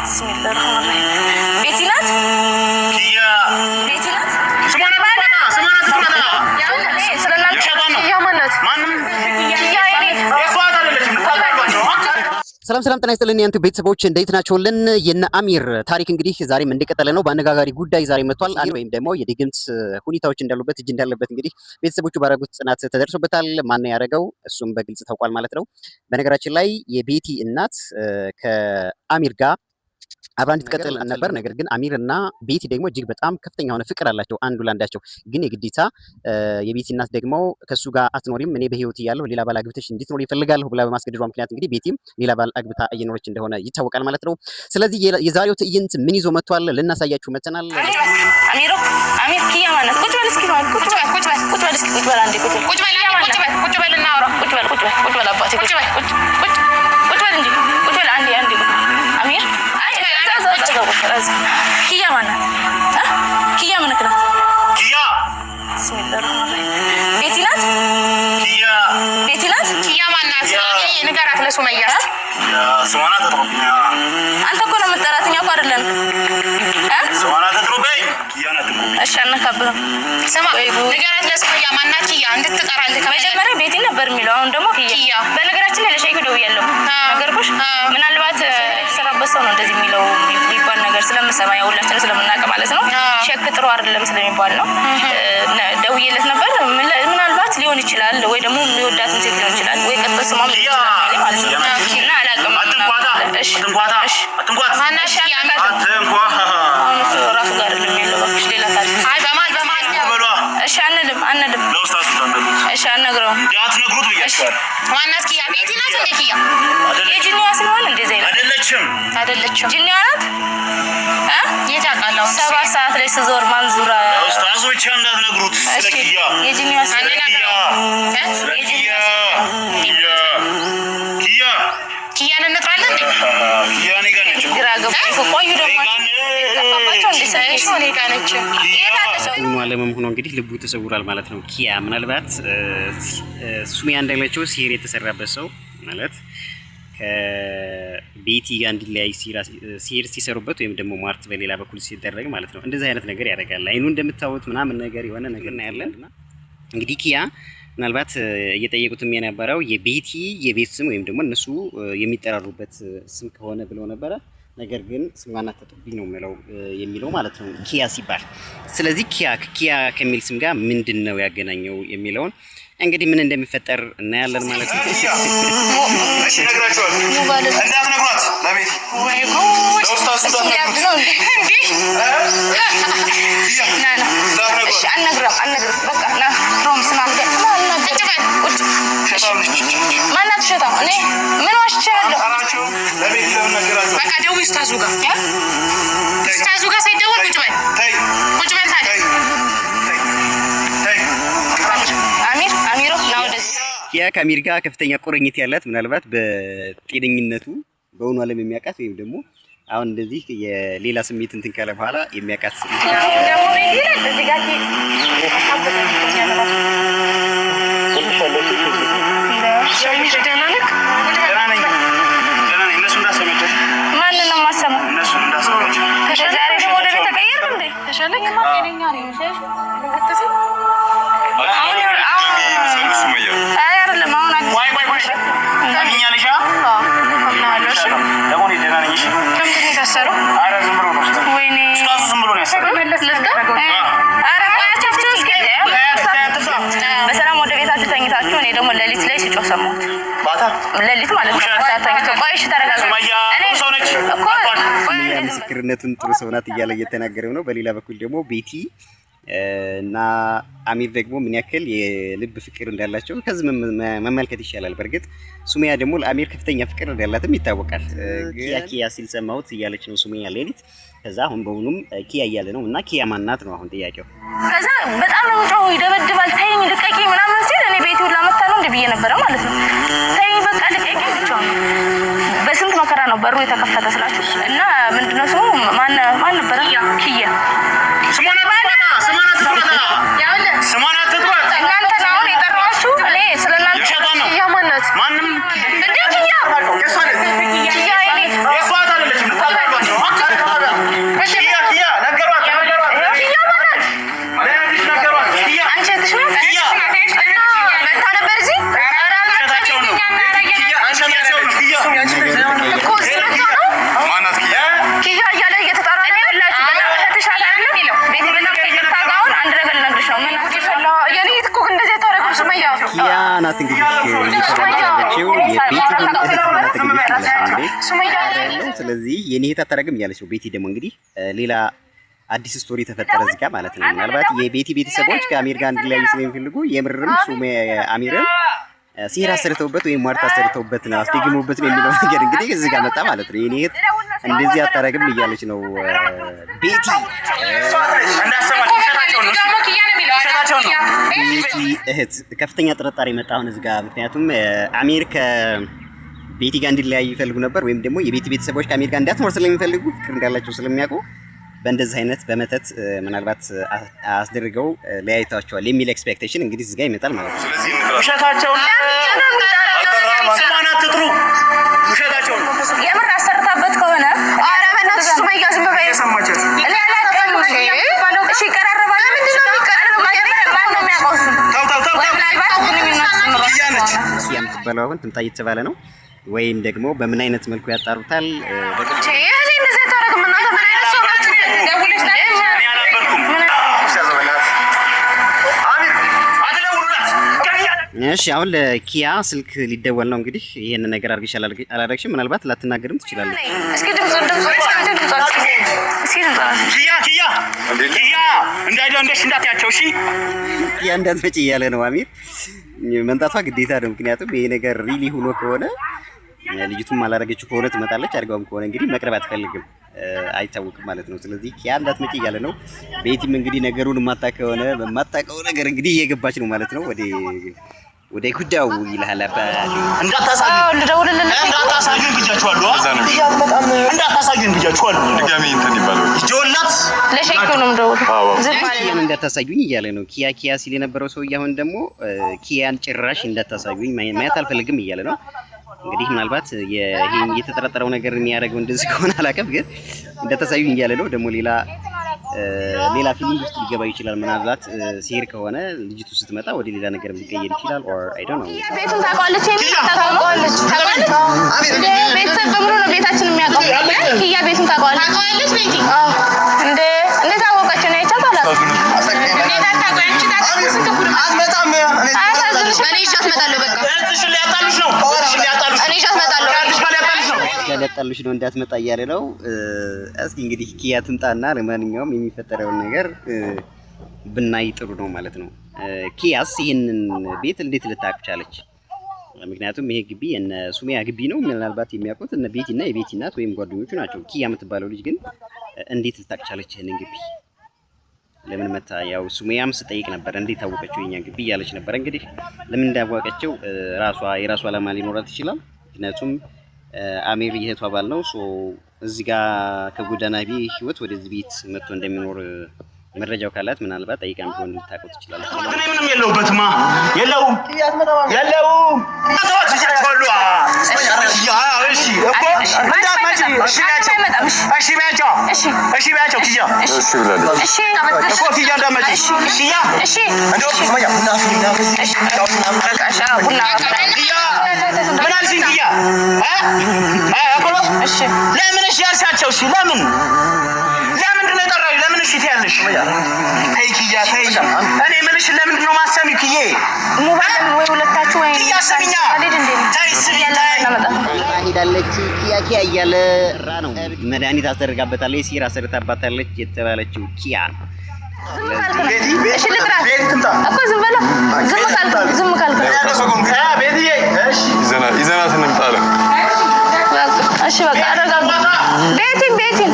بسم الله الرحمن الرحيم. بيتي نات كيا بيتي نات سمعنا يا ولا ليه سلام يا منات يا ሰላም ጤና ይስጥልኝ የእንቱ ቤተሰቦች እንዴት ናችሁልን? የነ አሚር ታሪክ እንግዲህ ዛሬም እንደቀጠለ ነው። በአነጋጋሪ ጉዳይ ዛሬ መጥቷል። አሚር ወይም ደግሞ የድግምት ሁኔታዎች እንዳሉበት እጅ እንዳለበት እንግዲህ ቤተሰቦቹ ባረጉት ጽናት ተደርሶበታል። ማን ነው ያደረገው? እሱም በግልጽ ታውቋል ማለት ነው። በነገራችን ላይ የቤቲ እናት ከአሚር ጋር አብራ እንድትቀጥል ነበር። ነገር ግን አሚር እና ቤቲ ደግሞ እጅግ በጣም ከፍተኛ የሆነ ፍቅር አላቸው አንዱ ለአንዳቸው። ግን የግዴታ የቤቲ እናት ደግሞ ከሱ ጋር አትኖሪም፣ እኔ በህይወት እያለሁ ሌላ ባል አግብተሽ እንድትኖር ይፈልጋለሁ ብላ በማስገደዷ ምክንያት እንግዲህ ቤቲም ሌላ ባል አግብታ እየኖረች እንደሆነ ይታወቃል ማለት ነው። ስለዚህ የዛሬው ትዕይንት ምን ይዞ መጥቷል ልናሳያችሁ መተናል። አሚር ኪያ ማለት ቁጭ በል እስኪ ማለት ቁጭ በል እስኪ ቁጭ በል አንዴ ቁጭ በል እናውራ ቁጭ በል አባቴ ቁጭ በል እንጂ ቁጭ በል አንዴ አሚር كيا مانا كيا منك نات كيا بسم الله الرحمن الرحيم بيتي نات كيا مانا نقرات لسمية يا سوانا تضربني أنت كنا متراتني أقول لنا سوانا تضربي كيا نتضربي أشان نكبر سما نقرات لسمية مانا كيا عندك تقرأ عندك مجمرة بيتي نبر ميلو عندما كيا بنقرات لي لشيء كده ويالله نقربش من الوقت سراب بس أنا دزي ميلو ነገር ስለምሰማ ያውላችሁ ስለምናቀ ማለት ነው። ሸክ ጥሩ አይደለም ስለሚባል ነው ደውዬለት ነበር። ምናልባት ሊሆን ይችላል ወይ ደግሞ የሚወዳትን ሴት ሊሆን ይችላል ወይ ከተስማሙ ይችላል ማለት ነው። እና አላቀም አትንኳት ማናሽ አትንኳት ራሱ ጋር ለሚለው ባክሽ ሌላ ታዲያ አይ በማል እሺ አንልም ለውስታሱ ታንደሉ እሺ አንነግረው ያትነግሩት ብያችኋል። ማናት ኪያ ቤቲ ናት እንዴ? ኪያ የጂኒዋ ስለሆነ እንደዚህ አይደለችም ጂኒዋ ናት። የታቃለው 7 ሰዓት ላይ ስዞር ማንዙራ ለውስታሱ ብቻ እንዳትነግሩት ስለኪያ የጂኒዋ ስለኪያ ኪያን እንጥራለን እንዴ? ኪያ እኔ ጋር ነች። ግራ ገባኝ። ቆዩ ደግሞ ከፋባቸው እንዲሰይሽ እኔ ጋር ነች። ዓለምም ሆኖ እንግዲህ ልቡ ተሰውሯል ማለት ነው። ኪያ ምናልባት ሱሚያ እንዳለችው ሲሄር የተሰራበት ሰው ማለት ከቤቲ ጋር እንዲለያይ ሲሄር ሲሰሩበት ወይም ደግሞ ማርት በሌላ በኩል ሲደረግ ማለት ነው። እንደዚህ አይነት ነገር ያደርጋል። አይኑ እንደምታዩት ምናምን ነገር የሆነ ነገር ነው ያለን። እንግዲህ ኪያ ምናልባት እየጠየቁትም የነበረው የቤቲ የቤት ስም ወይም ደግሞ እነሱ የሚጠራሩበት ስም ከሆነ ብለው ነበረ። ነገር ግን ስሟን አትጥብኝ ነው የሚለው ማለት ነው ኪያ ሲባል። ስለዚህ ኪያ ከሚል ስም ጋር ምንድነው ያገናኘው የሚለውን እንግዲህ ምን እንደሚፈጠር እናያለን ማለት ነው። እሺ ነግራችኋል። እንዳትነግሯት ለቤት ለውስታሱ እንዳትነግሩት እንዴ እሺ አንነግርም በቃ ና ሮም ስማም ማናት ሸታ እኔ ምን ዋሽቻለሁ አራችሁ ለቤት ለነገራችሁ በቃ ደውይ ኡስታዙ ጋር ሳይደውል ቁጭ በል ታዲያ አሚሮ ነው ወደዚህ ኪያ ከአሚር ጋር ከፍተኛ ቁርኝት ያላት ምናልባት በጤነኝነቱ በእውኑ ዓለም የሚያውቃት ወይም ደግሞ አሁን እንደዚህ የሌላ ስሜት እንትን ካለ በኋላ የሚያውቃት ደግሞ ቤት ይላል እዚህ ጋር በሰላም ወደ ቤታችሁ ተኝታችሁ እኔ ደግሞ ሌሊት ላይ ሲጮህ ሰማሁት። ሌሊት ማለት ነው። ታታችሁ ቆይሽ ተረጋጋ። እኔ ሰው ነች እኮ ምስክርነቱን ጥሩ ሰው ናት እያለ እየተናገረው ነው። በሌላ በኩል ደግሞ ቤቲ እና አሚር ደግሞ ምን ያክል የልብ ፍቅር እንዳላቸው ከዚህ መመልከት ይቻላል። በርግጥ ሱሚያ ደግሞ ለአሚር ከፍተኛ ፍቅር እንዳላትም ይታወቃል። ኪያ ሲል ሰማሁት እያለች ነው ሱሚያ ሌሊት። ከዛ አሁን በሁሉም ኪያ እያለ ነው እና ኪያ ማናት ነው አሁን ጥያቄው። ከዛ በጣም ነው ጮሁ ይደበድባል። ተይኝ ልቀቂ ምናምን ሲል እኔ ቤት ሁላ መጣ ነው እንደ ብዬ ነበረ ማለት ነው። ተይኝ በቃ ልቀቂ ብቻ በስንት መከራ ነው በሩ የተከፈተ ስላችሁ እና ምንድነው ስሙ ማን ነበረ? ኪያ ስሟን አትጥሯት። እናንተ ነው የጠራችሁ እኔ ስለናንተ ኪያ ማናት? ማንም እንዴ ኪያ ያለው ስለዚህ የኔ እህት አታረግም እያለች ነው። ቤቲ ደግሞ እንግዲህ ሌላ አዲስ ስቶሪ ተፈጠረ እዚህ ጋር ማለት ነው። ምናልባት የቤቲ ቤተሰቦች ከአሚር ጋር እንዲለያዩ ስለሚፈልጉ የምርም ሱሜ አሚርን ሲራ አሰርተውበት ወይም ሟርት አሰርተውበት ነው አስደግሞበት ነው የሚለው ነገር እንግዲህ እዚህ ጋር መጣ ማለት ነው። የኔ እህት እንደዚህ አታረግም እያለች ነው ቤቲ። ቤቲ እህት ከፍተኛ ጥርጣሬ መጣ አሁን እዚህ ጋር። ምክንያቱም አሚር ከቤቲ ጋር እንዲለያዩ ይፈልጉ ነበር፣ ወይም ደግሞ የቤቲ ቤተሰቦች ከአሚር ጋር እንዳትኖር ስለሚፈልጉ ፍቅር እንዳላቸው ስለሚያውቁ በእንደዚህ አይነት በመተት ምናልባት አስደርገው ለያይታቸዋል የሚል ኤክስፔክቴሽን እንግዲህ እዚህ ጋር ይመጣል ማለት ነው። ስለዚህ ውሸታቸውን ሰማናት ትጥሩ ውሸታቸውን የምር አሰርታበት ከሆነ ኧረ በእናትሽ ሱመያ ዝም በይ። የሰማችው እኔ አላውቅም። እሺ ይቀራረባል። ምንድን ነው የሚቀራረበው? ማን ነው የሚያውቀው? ተው ምናልባት ግንኙነት ያነች የምትበላው አሁን ትምጣ እየተባለ ነው፣ ወይም ደግሞ በምን አይነት መልኩ ያጣሩታል? እሺ አሁን ለኪያ ስልክ ሊደወል ነው እንግዲህ። ይሄን ነገር አርግሽ አላረግሽም ምናልባት ላትናገርም ትችላለች። እስኪ ድምጽ ኪያ እንዳይደንደሽ እንዳትያቸው። እሺ ኪያ እንዳትመጪ እያለ ነው አሚር። መምጣቷ ግዴታ ነው፣ ምክንያቱም ይሄ ነገር ሪሊ ሆኖ ከሆነ ልጅቱም አላረገችው ከሆነ ትመጣለች፣ አድርጋውም ከሆነ እንግዲህ መቅረብ አትፈልግም፣ አይታወቅም ማለት ነው። ስለዚህ ኪያ እንዳትመጪ እያለ ነው። ቤቲም እንግዲህ ነገሩን የማታውቀው በማታውቀው ነገር እንግዲህ እየገባች ነው ማለት ነው። ወደ ጉዳዩ ይልሃል አባቴ። እንዳታሳዩን ብያችኋለሁ። እንዳታሳዩን ብያችኋለሁ። ድጋሚ እንትን ይባላል ጆላት ለሸይኩ ነው እንደው እንዳታሳዩኝ እያለ ነው። ኪያ ሲል የነበረው ሰውዬ አሁን ደግሞ ኪያን ጭራሽ እንዳታሳዩኝ ማየት አልፈልግም እያለ ነው። እንግዲህ ምናልባት ይሄን የተጠረጠረው ነገር የሚያደርገው እንደዚህ ከሆነ አላውቅም፣ ግን እንዳታሳዩኝ እያለ ነው። ደግሞ ሌላ ፊሊንግ ውስጥ ሊገባ ይችላል። ምናልባት ሲሄድ ከሆነ ልጅቱ ስትመጣ ወደ ሌላ ነገር ሊቀየር ይችላል። ኦር አይ ዶንት ኖ። ቤቱን ታውቃለች። ቤተሰብ በሙሉ ነው ቤታችን የሚያውቀው። ኪያ ቤቱን ታውቃለች። ቤቲ እንዴት አወቀች? ነው ይቻላል። ሊያጣሉሽ ነው እንዳትመጣ እያለ ነው። እስኪ እንግዲህ ኪያ ትምጣና ለማንኛውም የሚፈጠረውን ነገር ብናይ ጥሩ ነው ማለት ነው። ኪያስ ይህንን ቤት እንዴት ልታውቅ ቻለች? ምክንያቱም ይሄ ግቢ እነ ሱሜያ ግቢ ነው። ምናልባት የሚያውቁት እነ ቤቲና የቤቲ እናት ወይም ጓደኞቹ ናቸው። ኪያ የምትባለው ልጅ ግን እንዴት ልታውቅ ቻለች ይሄንን ግቢ? ለምን መታ? ያው ሱሜያም ስጠይቅ ነበር እንዴት ታወቀችው የኛ ግቢ እያለች ነበር። እንግዲህ ለምን እንዳወቀችው የራሷ ዓላማ ሊኖራት ይችላል። ምክንያቱም አሚር የእህቷ ባል ነው። ሶ እዚህ ጋር ከጎዳና ህይወት ወደዚህ ቤት መጥቶ እንደሚኖር መረጃው ካላት ምናልባት ጠይቃም ቢሆን ልታውቀው ትችላለች። እኔ ምንም የለውበትማ የለውም። ለምን እሺ ያልሻቸው? እሺ ለምን ለምንድን ነው የጠራኸኝ? ለምን እሺ ትያለሽ? ተይ ኪያ ተይ። እኔ የምልሽ ለምንድን ነው ማሰሚ ኪዬ? ሙባረክ ወይ ሁለታችሁ ወይ ኪያ ስሚኛ። ተይ ስሚ ሄዳለች ኪያ እያለ ራ ነው መድኃኒት አስደርጋበታለች፣ ሲራ ሰርታባታለች የተባለችው ኪያ እሺ ልጥራት እኮ ዝም በለው። ዝም ካልኩ ቤትዬ እሺ ይዘናት እንምጣለን። እሺ በቃ አረጋጋ። ቤቲን